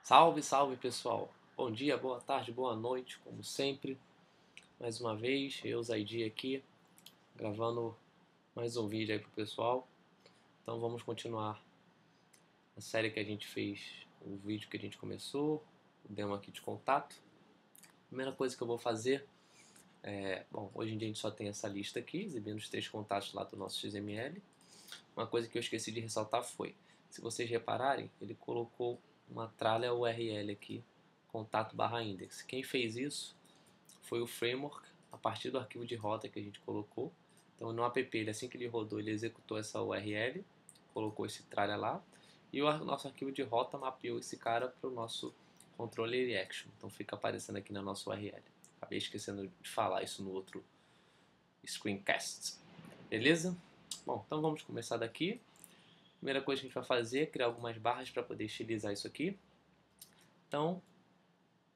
Salve, salve pessoal! Bom dia, boa tarde, boa noite, como sempre. Mais uma vez, eu, Zaidi aqui, gravando mais um vídeo aí pro pessoal. Então vamos continuar a série que a gente fez, o vídeo que a gente começou, o demo aqui de contato. Primeira coisa que eu vou fazer bom, hoje em dia a gente só tem essa lista aqui, exibindo os 3 contatos lá do nosso XML. Uma coisa que eu esqueci de ressaltar foi, se vocês repararem, ele colocou uma tralha URL aqui, contato/index. Quem fez isso foi o framework, a partir do arquivo de rota que a gente colocou. Então no app, assim que ele rodou, ele executou essa URL, colocou esse tralha lá, e o nosso arquivo de rota mapeou esse cara para o nosso controller action. Então fica aparecendo aqui na nossa URL. Acabei esquecendo de falar isso no outro screencast. Beleza? Bom, então vamos começar daqui. Primeira coisa que a gente vai fazer é criar algumas barras para poder estilizar isso aqui. Então,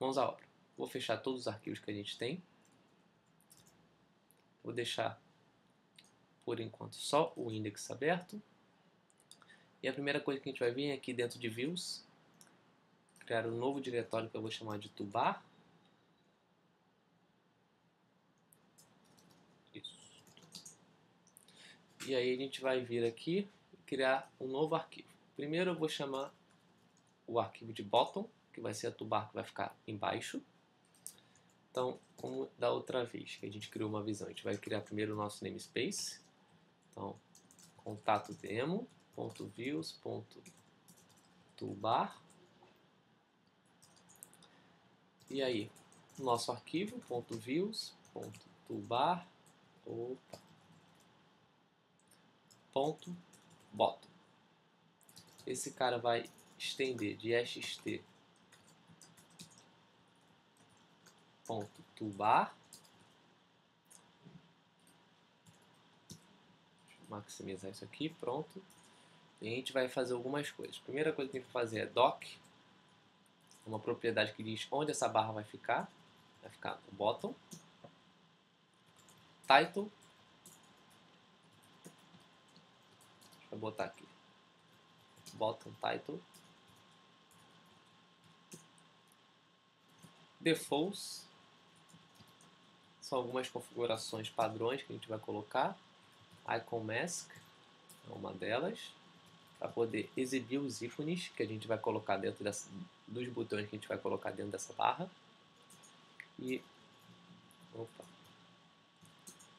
mãos à obra. Vou fechar todos os arquivos que a gente tem. Vou deixar, por enquanto, só o index aberto. E a primeira coisa que a gente vai vir é aqui dentro de views, criar um novo diretório que eu vou chamar de toolbar. Isso. E aí a gente vai vir aqui e criar um novo arquivo. Primeiro eu vou chamar o arquivo de bottom, que vai ser a toolbar que vai ficar embaixo. Então, como da outra vez que a gente criou uma visão, a gente vai criar primeiro o nosso namespace. Então, contato demo.views.toolbar. E aí, nosso arquivo .views.toolbar .bottom. Esse cara vai estender de xt.toolbar. Deixa eu maximizar isso aqui, pronto. E a gente vai fazer algumas coisas. A primeira coisa que a gente vai fazer é doc, uma propriedade que diz onde essa barra vai ficar. Vai ficar no bottom. Title. Deixa eu botar aqui. Bottom title. Defaults. São algumas configurações padrões que a gente vai colocar. Icon mask é uma delas. Para poder exibir os ícones que a gente vai colocar dentro dos botões que a gente vai colocar dentro dessa barra. E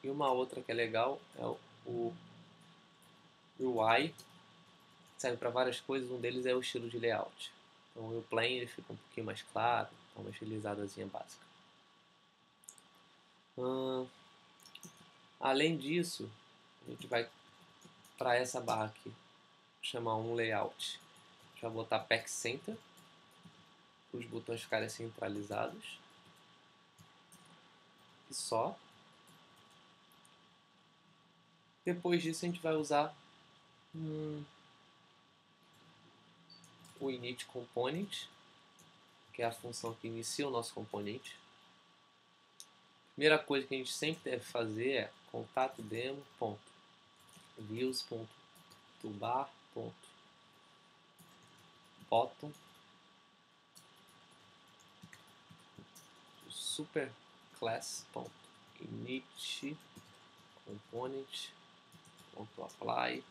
uma outra que é legal é o UI. Serve para várias coisas, um deles é o estilo de layout. Então o plain ele fica um pouquinho mais claro, uma estilizadazinha básica. Além disso, a gente vai para essa barra aqui chamar um layout. A gente vai botar Pack Center para os botões ficarem centralizados. E só. Depois disso a gente vai usar o init component, que é a função que inicia o nosso componente. Primeira coisa que a gente sempre deve fazer é contato demo.views.toolbar.bottom superclass.init component.apply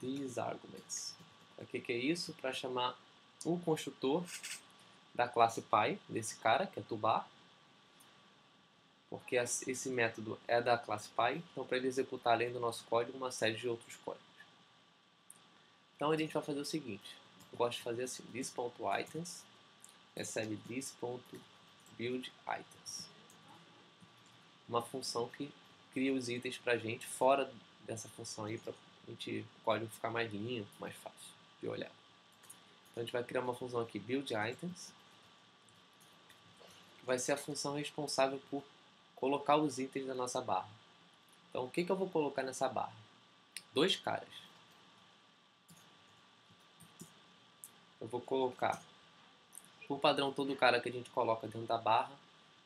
these arguments. O que é isso? Para chamar o construtor da classe Py, desse cara, que é toolbar, porque esse método é da classe Py, então para ele executar além do nosso código, uma série de outros códigos. Então a gente vai fazer o seguinte, eu gosto de fazer assim, this.items recebe this.buildItems, uma função que cria os itens para a gente fora dessa função aí, para o código ficar mais limpo, mais fácil de olhar. Então a gente vai criar uma função aqui, buildItems, que vai ser a função responsável por colocar os itens da nossa barra. Então o que eu vou colocar nessa barra? 2 caras. Eu vou colocar, por padrão, todo cara que a gente coloca dentro da barra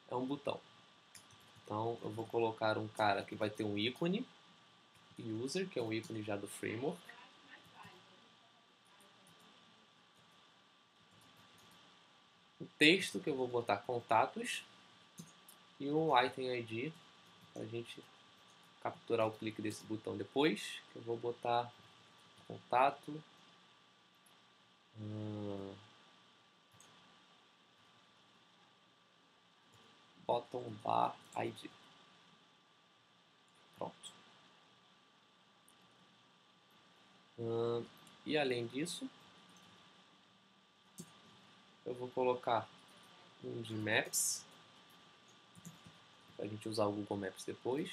é um botão. Então eu vou colocar um cara que vai ter um ícone, user, que é um ícone já do framework. um texto que eu vou botar contatos e um item ID para a gente capturar o clique desse botão depois. Que eu vou botar contato, bottom bar ID. Pronto. E além disso, eu vou colocar um de Maps, para a gente usar o Google Maps depois.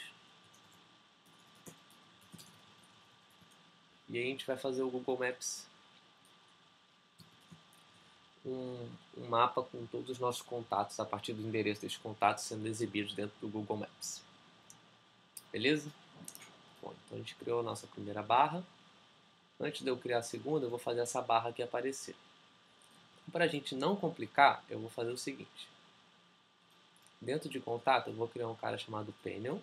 E aí a gente vai fazer o Google Maps um mapa com todos os nossos contatos a partir do endereço desses contatos sendo exibidos dentro do Google Maps. Beleza? Bom, então a gente criou a nossa primeira barra. Antes de eu criar a segunda, eu vou fazer essa barra aqui aparecer. Para a gente não complicar, eu vou fazer o seguinte. Dentro de contato, eu vou criar um cara chamado Panel.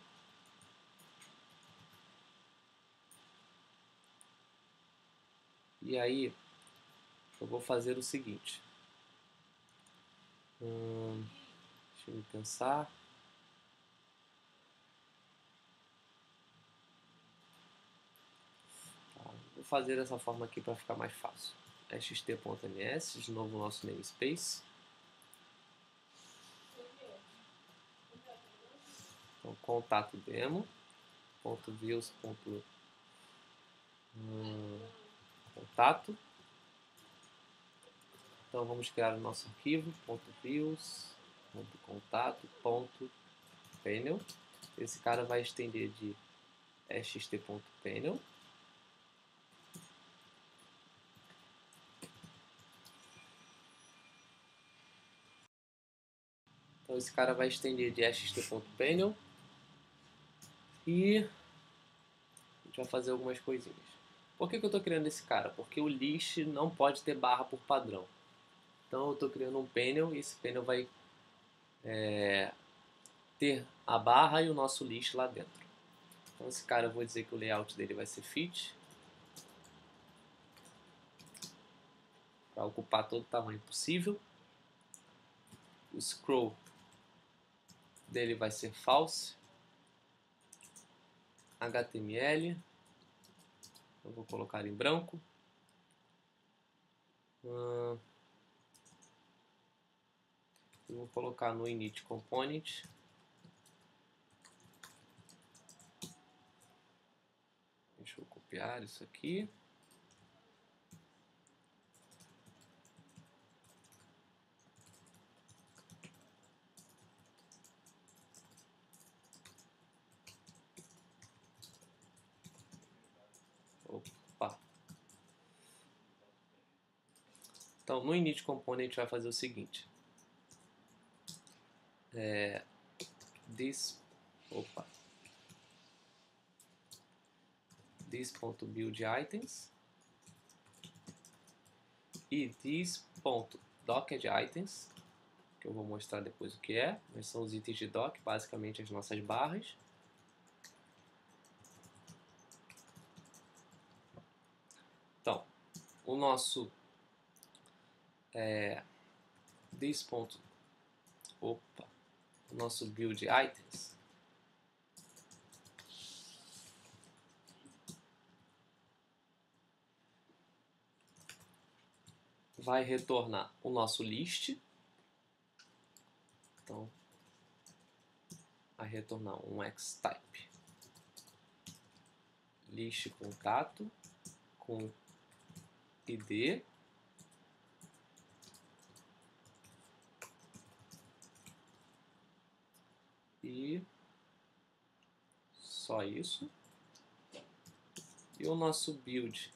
E aí, eu vou fazer o seguinte. Deixa eu pensar. Vou fazer dessa forma aqui para ficar mais fácil. xt.ms, de novo o nosso namespace. Então, contato demo, .views, contato. Então vamos criar o nosso arquivo, .views, .contato, .panel. Esse cara vai estender de xt.panel. Então esse cara vai estender de xt.panel e a gente vai fazer algumas coisinhas. Por que eu estou criando esse cara? Porque o list não pode ter barra por padrão. Então eu estou criando um panel e esse panel vai ter a barra e o nosso list lá dentro. Então esse cara eu vou dizer que o layout dele vai ser fit, para ocupar todo o tamanho possível. O scroll dele vai ser false, HTML, eu vou colocar em branco. Eu vou colocar no init component. Deixa eu copiar isso aqui. Opa. Então, no init component a gente vai fazer o seguinte. This.buildItems e this.dockedItems, que eu vou mostrar depois o que é, mas são os itens de dock, basicamente as nossas barras. Então, o nosso o nosso build items vai retornar o nosso list. Então, vai retornar um xtype list contato com id e só isso. E o nosso build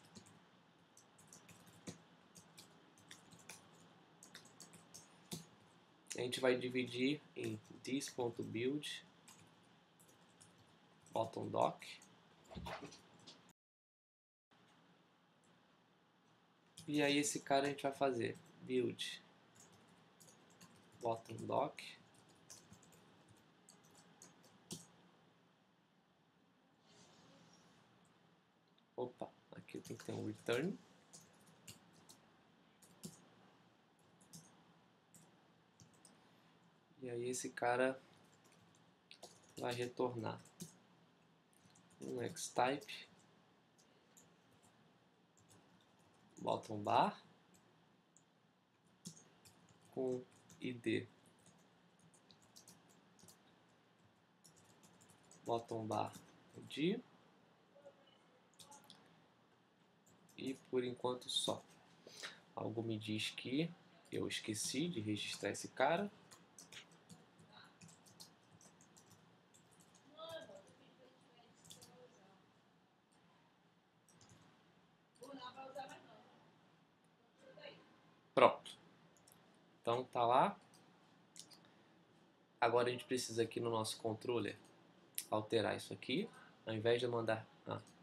a gente vai dividir em this.build bottom dock e aí esse cara a gente vai fazer build bottom dock aqui tem que ter um return E aí esse cara vai retornar um xtype bottom bar com id bottom bar id, e por enquanto só. Algo me diz que eu esqueci de registrar esse cara. Pronto. Então tá lá. Agora a gente precisa aqui no nosso controller alterar isso aqui. Ao invés de mandar...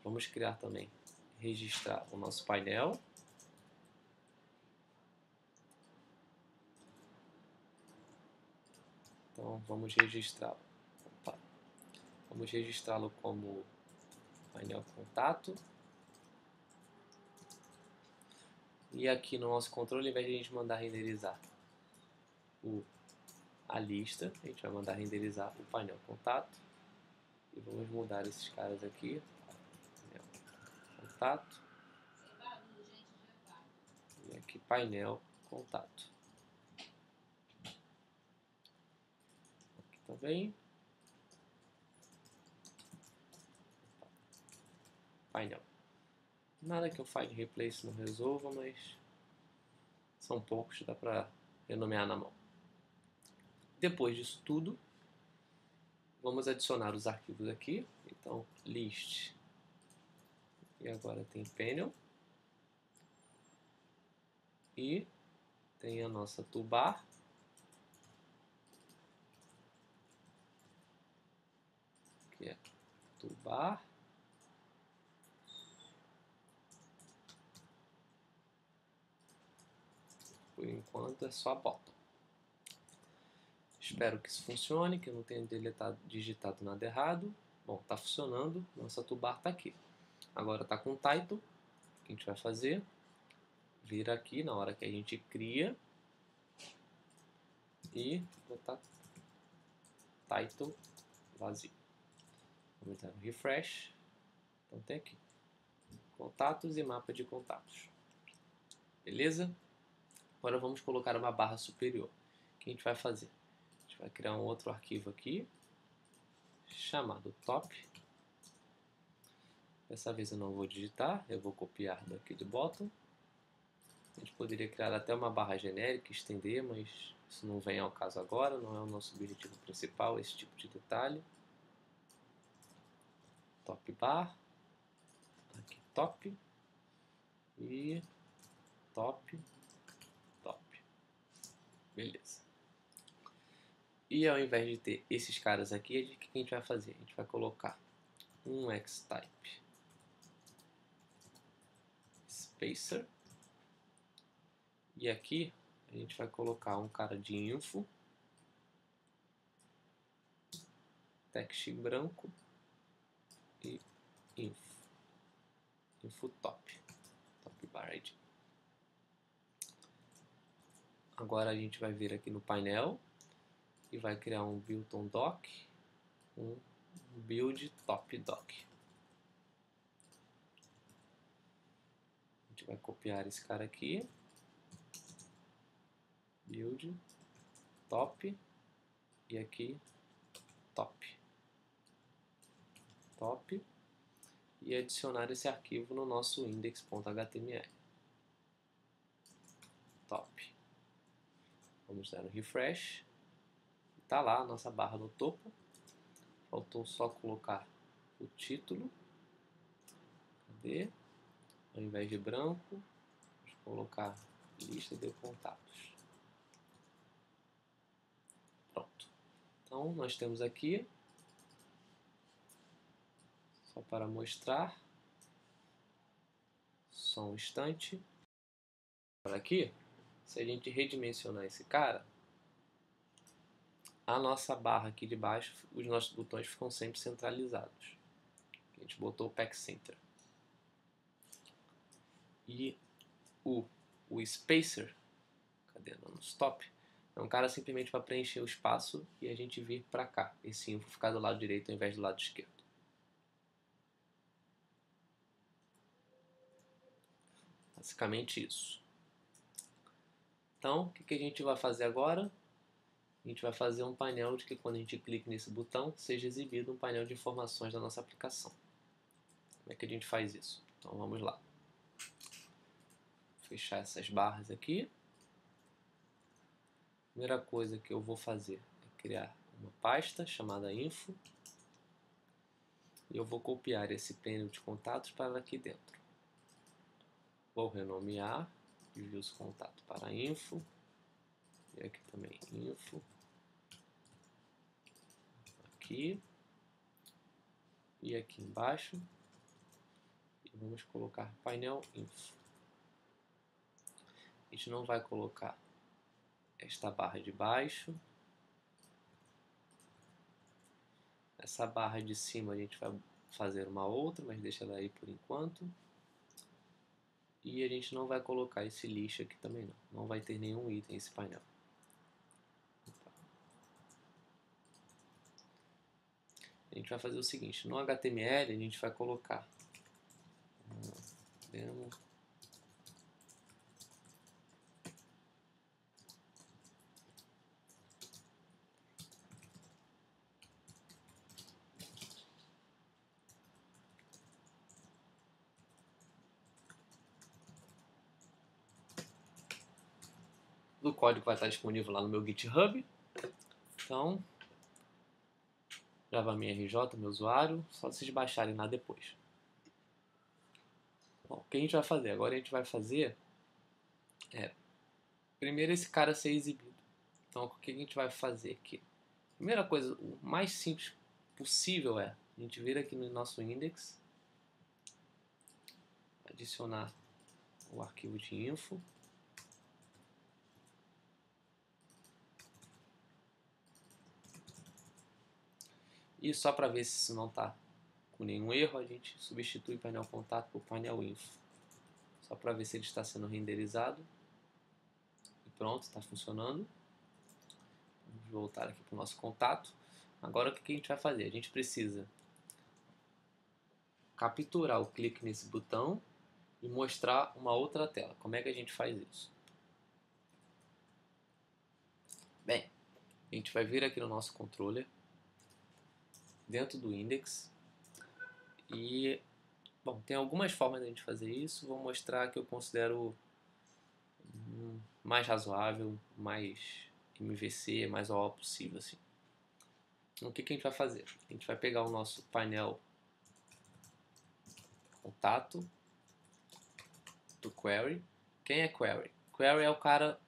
vamos criar também, registrar o nosso painel. Então vamos registrá-lo. Vamos registrá-lo como painel contato. E aqui no nosso controle, ao invés de a gente mandar renderizar a lista, a gente vai mandar renderizar o painel contato. E vamos mudar esses caras aqui. Painel contato. E aqui painel contato. Aqui também. Painel. Nada que o Find Replace não resolva, mas são poucos, dá para renomear na mão. Depois disso tudo, vamos adicionar os arquivos aqui. Então, list. E agora tem panel. E tem a nossa toolbar. Que é toolbar. Por enquanto é só bottom. Espero que isso funcione, que eu não tenha digitado nada errado. Bom, está funcionando, nossa toolbar está aqui. Agora está com title. O que a gente vai fazer? Vir aqui na hora que a gente cria e botar title vazio. Vamos dar um refresh. Então tem aqui contatos e mapa de contatos. Beleza? Agora vamos colocar uma barra superior. O que a gente vai fazer? A gente vai criar um outro arquivo aqui chamado top. Dessa vez eu não vou digitar, eu vou copiar daqui do bottom. A gente poderia criar até uma barra genérica e estender, mas isso não vem ao caso agora, não é o nosso objetivo principal, esse tipo de detalhe. Top bar, aqui top, e top, top. Beleza. E ao invés de ter esses caras aqui, o que a gente vai fazer? A gente vai colocar um xtype spacer. E aqui a gente vai colocar um cara de info, text branco e info top bar ID. Agora a gente vai vir aqui no painel e vai criar um build-on doc, um build top doc. A gente vai copiar esse cara aqui, build top, e aqui top, e adicionar esse arquivo no nosso index.html. Top. Vamos dar um refresh. Está lá a nossa barra no topo. Faltou só colocar o título. Cadê? Ao invés de branco, vamos colocar lista de contatos. Pronto. Então nós temos aqui, só para mostrar, só um instante. Agora aqui, se a gente redimensionar esse cara, a nossa barra aqui de baixo, os nossos botões ficam sempre centralizados. A gente botou o Pack Center. E o spacer, cadê no stop? É um cara simplesmente para preencher o espaço e a gente vir para cá. Esse info ficar do lado direito ao invés do lado esquerdo. Basicamente isso. Então, o que a gente vai fazer agora? A gente vai fazer um painel de que quando a gente clica nesse botão, seja exibido um painel de informações da nossa aplicação. Como é que a gente faz isso? Então vamos lá. Vou fechar essas barras aqui. A primeira coisa que eu vou fazer é criar uma pasta chamada info. E eu vou copiar esse painel de contatos para aqui dentro. Vou renomear, views contato para info. E aqui também info. Aqui. E aqui embaixo. E vamos colocar painel info. A gente não vai colocar esta barra de baixo. Essa barra de cima a gente vai fazer uma outra, mas deixa ela aí por enquanto. E a gente não vai colocar esse lixo aqui também não. Não vai ter nenhum item nesse painel. A gente vai fazer o seguinte, no HTML a gente vai colocar demo do código vai estar disponível lá no meu GitHub. Então, JavaMRJ, meu usuário, só vocês baixarem lá depois. Bom, o que a gente vai fazer? Agora a gente vai fazer primeiro esse cara ser exibido. Então, o que a gente vai fazer aqui? Primeira coisa, o mais simples possível é a gente vir aqui no nosso index, adicionar o arquivo de info. E só para ver se isso não está com nenhum erro, a gente substitui o painel contato por painel info. Só para ver se ele está sendo renderizado. E pronto, está funcionando. Vamos voltar aqui para o nosso contato. Agora o que a gente vai fazer? A gente precisa capturar o clique nesse botão e mostrar uma outra tela. Como é que a gente faz isso? Bem, a gente vai vir aqui no nosso controller, dentro do index, e bom, tem algumas formas de a gente fazer isso. Vou mostrar que eu considero mais razoável, mais MVC, mais OO possível assim. Então, o que a gente vai fazer? A gente vai pegar o nosso painel contato do query. Quem é query? Query é o cara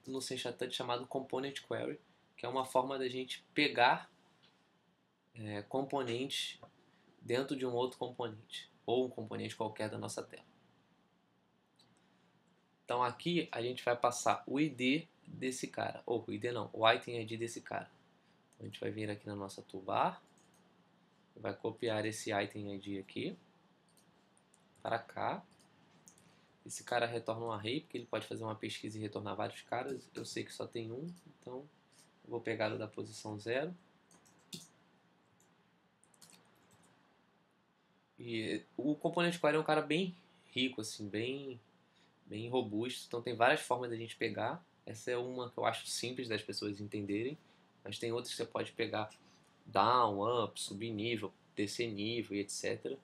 no C# chamado component query, que é uma forma da gente pegar componentes dentro de um outro componente, ou um componente qualquer da nossa tela. Então aqui a gente vai passar o ID desse cara, ou o ID não, o item ID desse cara. Então, a gente vai vir aqui na nossa toolbar, vai copiar esse item ID aqui, para cá. Esse cara retorna um array, porque ele pode fazer uma pesquisa e retornar vários caras. Eu sei que só tem um, então eu vou pegar o da posição 0. E o componente query é um cara bem rico, assim, bem robusto. Então tem várias formas da gente pegar. Essa é uma que eu acho simples das pessoas entenderem. Mas tem outras que você pode pegar down, up, subir nível, descer nível e etc.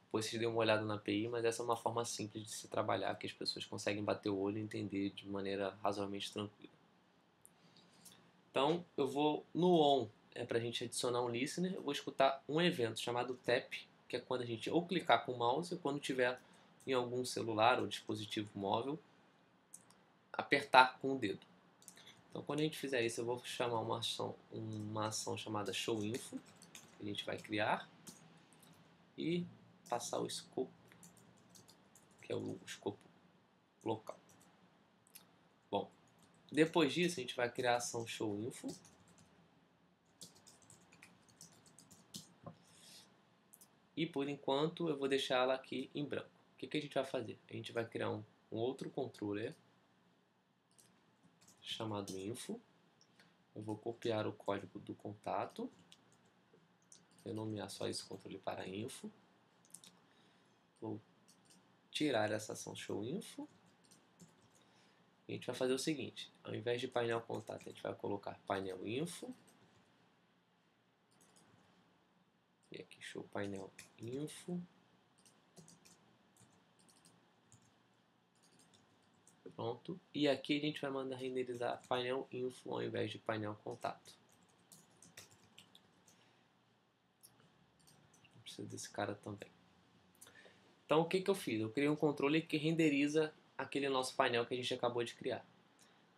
Depois vocês dêem uma olhada na API, mas essa é uma forma simples de se trabalhar, que as pessoas conseguem bater o olho e entender de maneira razoavelmente tranquila. Então eu vou no on, para a gente adicionar um listener, eu vou escutar um evento chamado tap, que é quando a gente ou clicar com o mouse ou quando tiver em algum celular ou dispositivo móvel, apertar com o dedo. Então quando a gente fizer isso, eu vou chamar uma ação chamada showInfo, que a gente vai criar, e passar o escopo, que é o escopo local. Bom, depois disso a gente vai criar a ação showInfo, e por enquanto eu vou deixar ela aqui em branco. O que a gente vai fazer? A gente vai criar um outro controller chamado info. Eu vou copiar o código do contato, renomear só esse controle para info. Vou tirar essa ação showInfo. E a gente vai fazer o seguinte, ao invés de painel contato, a gente vai colocar painel info. E aqui show painel info. Pronto. E aqui a gente vai mandar renderizar painel info ao invés de painel contato. Preciso desse cara também. Então o que eu fiz? Eu criei um controle que renderiza aquele nosso painel que a gente acabou de criar.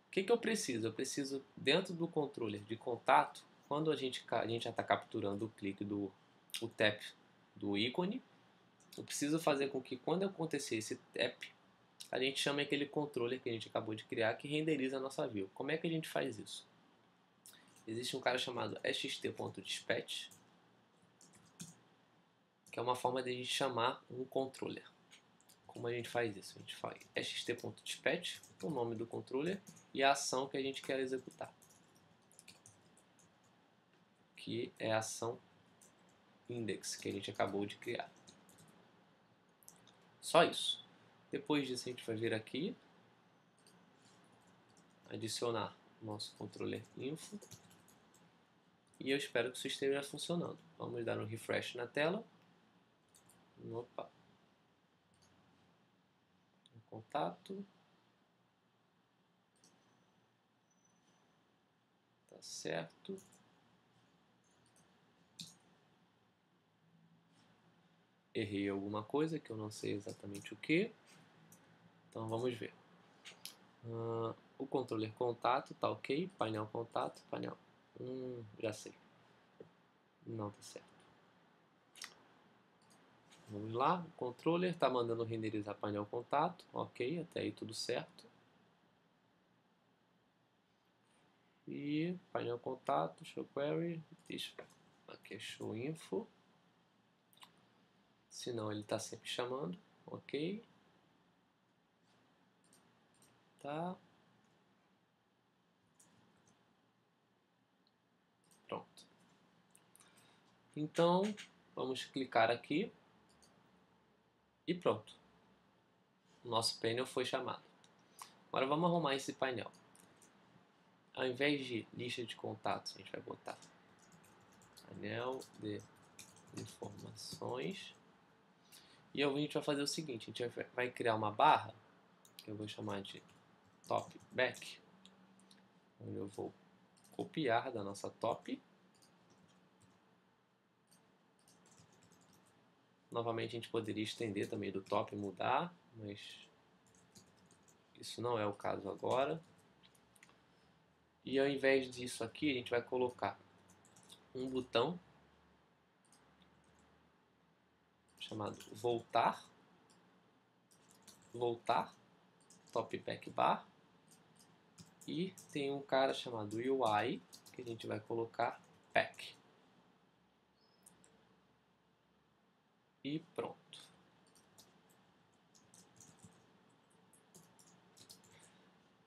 O que eu preciso? Eu preciso, dentro do controller de contato, quando a gente já está capturando o clique o tap do ícone, eu preciso fazer com que quando acontecer esse tap, a gente chame aquele controller que a gente acabou de criar que renderiza a nossa view. Como é que a gente faz isso? Existe um cara chamado xt.dispatch, que é uma forma de a gente chamar um controller. Como a gente faz isso? A gente faz xt.dispatch, o nome do controller e a ação que a gente quer executar, que é a ação index que a gente acabou de criar. Só isso. Depois disso a gente vai vir aqui, adicionar o nosso controller info e eu espero que isso esteja funcionando. Vamos dar um refresh na tela. Opa. Contato. Tá certo. Errei alguma coisa que eu não sei exatamente o que. Então vamos ver. O controller contato tá ok. Painel contato, painel. Já sei. Não tá certo. Vamos lá. O controller está mandando renderizar painel contato. Ok, até aí tudo certo. E painel contato, show query. Aqui é show info. Senão ele está sempre chamando. Ok. Tá. Pronto. Então, vamos clicar aqui. E pronto. O nosso painel foi chamado. Agora vamos arrumar esse painel. Ao invés de lista de contatos, a gente vai botar painel de informações. E a gente vai fazer o seguinte, a gente vai criar uma barra, que eu vou chamar de top back, onde eu vou copiar da nossa top. Novamente a gente poderia estender também do top e mudar, mas isso não é o caso agora. E ao invés disso aqui, a gente vai colocar um botão chamado voltar, top back bar, e tem um cara chamado UI que a gente vai colocar pack. E pronto.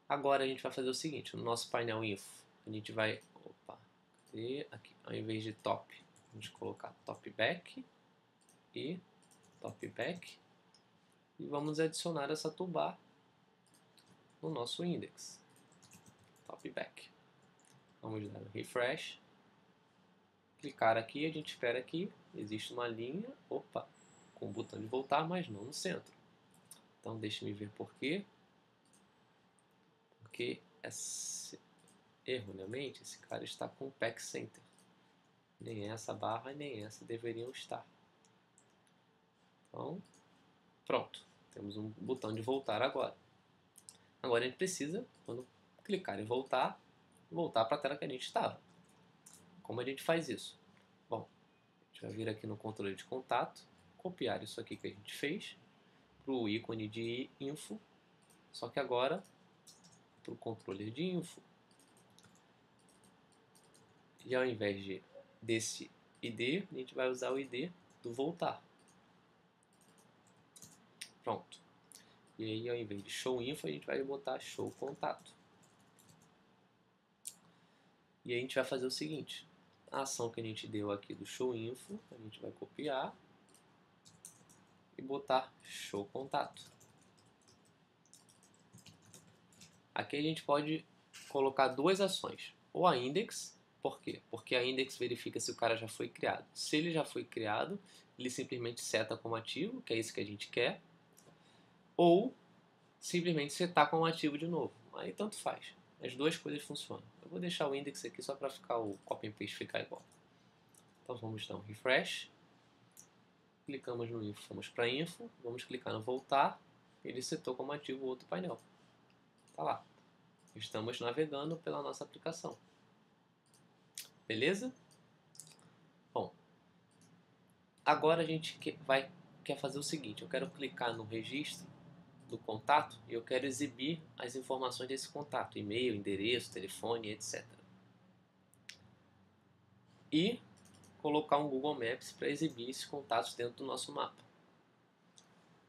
Agora a gente vai fazer o seguinte, no nosso painel info, a gente vai, aqui, ao invés de top, a gente colocar top back e top back e vamos adicionar essa toolbar no nosso index, top back. Vamos dar um refresh, clicar aqui, a gente espera que existe uma linha, com o botão de voltar, mas não no centro. Então deixe-me ver por quê. Porque erroneamente esse cara está com o pack center. Nem essa barra nem essa deveriam estar. Então, pronto. Temos um botão de voltar agora. Agora a gente precisa, quando clicar em voltar para a tela que a gente estava. Como a gente faz isso? Bom, a gente vai vir aqui no controle de contato, copiar isso aqui que a gente fez para o ícone de info, só que agora para o controller de info. E ao invés desse ID, a gente vai usar o ID do voltar. Pronto. E aí ao invés de show info, a gente vai botar show contato. E a gente vai fazer o seguinte, a ação que a gente deu aqui do show info, a gente vai copiar e botar show contato. Aqui a gente pode colocar duas ações, ou a index, por quê? Porque a index verifica se o cara já foi criado. Se ele já foi criado, ele simplesmente seta como ativo, que é isso que a gente quer, ou simplesmente setar como ativo de novo. Aí tanto faz. As duas coisas funcionam. Eu vou deixar o index aqui só para ficar o copy and paste ficar igual. Então vamos dar um refresh. Clicamos no info, fomos para info, vamos clicar no voltar, ele setou como ativo o outro painel. Tá lá. Estamos navegando pela nossa aplicação. Beleza? Bom, agora a gente quer fazer o seguinte, eu quero clicar no registro do contato e eu quero exibir as informações desse contato, e-mail, endereço, telefone, etc. E colocar um Google Maps para exibir esses contatos dentro do nosso mapa.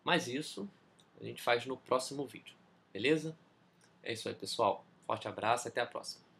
Mas isso a gente faz no próximo vídeo, beleza? É isso aí, pessoal. Forte abraço e até a próxima.